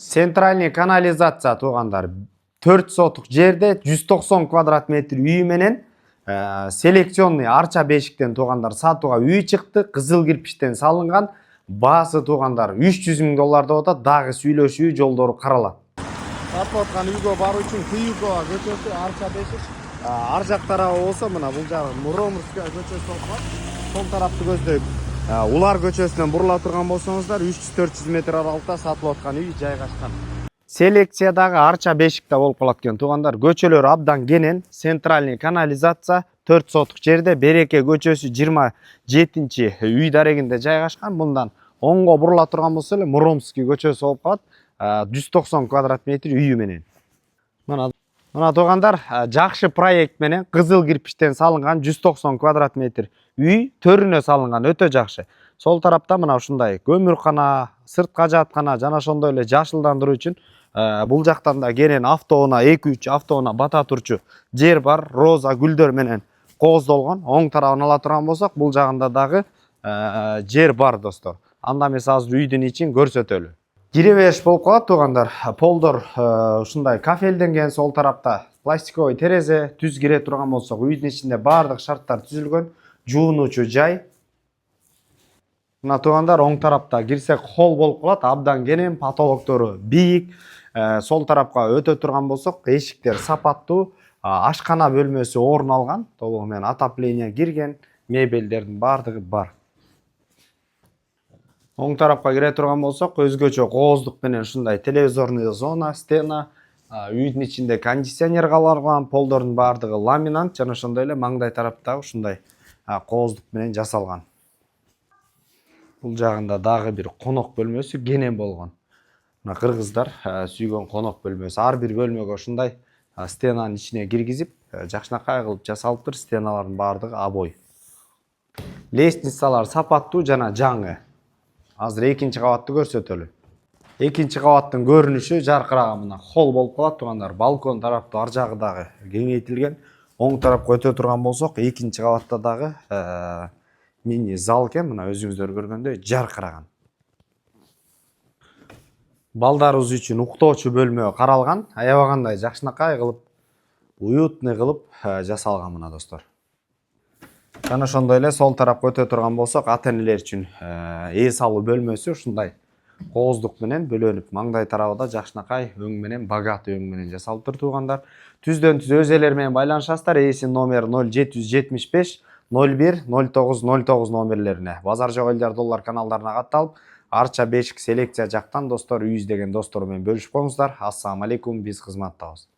Центральный канализация туугандар 4 сотук жерде 190 квадрат метр үй менен селекционный арча бешиктен туугандар сатууга үй чыкты. Кызыл кирпичтен салынган. Баасы туугандар $300,000 деп атат. Дагы сүйлөшүү жолдору каралат. Сатып аткан үйгө баруу үчүн Кыюкова көчөсү арча бешик. Ар жак тарабы болсо мына бул жагы Муромская көчөсү болот. Сол тарапты көздөйт. Улар көчөсүнөн бурула турган болсоңуздар 300-400 метр аралыкта сатылып аткан үй жайгашкан. Селекциядагы арча бешикте болуп калат экен туугандар. Көчөлөр абдан кенен. Центральный канализация 4 сотук жерде Береке көчөсү 27-чи үй дарегинде жайгашкан. Мындан оңго бурула турган болсо эле Муромский көчөсү болуп калат. 190 квадрат метр үйү менен. Мына туугандар жакшы проект менен кызыл кирпичтен салынган 190 квадрат метр үй төрүнө салынган, өтө жакшы. Сол тарапта мына ушундай көмүркана, сыртка жаткана жана ошондой эле жашылдандыруу үчүн бул жактан да кенен автоунаа 2-3 автоунаа бата турчу жер бар. Роза гүлдөр менен кооздолгон. Оң тарабын ала турган болсок, бул жагында дагы жер бар достор. Анда эмес азыр үйдүн ичин көрсөтөлү. Кире болуп калат туугандар. Полдор ушундай кафелденген. Сол тарапта пластиковый терезе. Түз кире турган болсок, үйдүн ичинде бардык шарттар түзүлгөн. Жуунуучу жай. Мына туугандар оң тарапта кирсек холл болуп калат. Абдан кенен, потолоктору бийик. Сол тарапка өтө турган болсок, эшиктер сапаттуу. Ашкана бөлмөсү орун алган. Толугу менен отопление кирген. Мебелдердин бардыгы бар. Оң тарапка кире турган болсок, өзгөчө кооздук менен ушундай телевизорный зона, стена, үйдүн ичинде кондиционер калган, полдордун бардыгы ламинат жана ошондой эле маңдай тарапта ушундай кооздук менен жасалган. Бул жагында дагы бир конок бөлмөсү кенен болгон. Мына кыргыздар сүйгөн конок бөлмөсү. Ар бир бөлмөгө ушундай стенанын ичине киргизип, жакшынакай кылып жасалыптыр. Стеналардын бардыгы обой. Лестницалар сапаттуу жана жаңы. Азыр экинчи кабатты көрсөтөлү. Экинчи кабаттын көрүнүшү жаркыраган мына холл болуп калат туугандар. Балкон тараптуу ар жагы дагы кеңейтилген. Оң тарапка өтө турган болсок, экинчи кабатта дагы мини зал экен. Мына өзүңүздөр көргөндөй жаркыраган. Балдарыбыз үчүн уктоочу бөлмө каралган. Аябагандай жакшынакай кылып, уютный кылып жасалган мына достор. Жана ошондой эле сол тарапка өтө турган болсок, ата-энелер үчүн эс алуу бөлмөсү ушундай кооздук менен бөлөнүп, маңдай тарабы жакшынакай өң менен, богатый өң менен жасалыптыр туугандар. Түздөн түз өз элер менен байланышасыздар. Эсин номер 0775 01 09 09 номерлерине. Базар жок элдер доллар каналдарына катталып, арча бешик селекция жактан достор үй издеген достор менен бөлүшүп коңуздар. Ассаламу алейкум, биз кызматтабыз.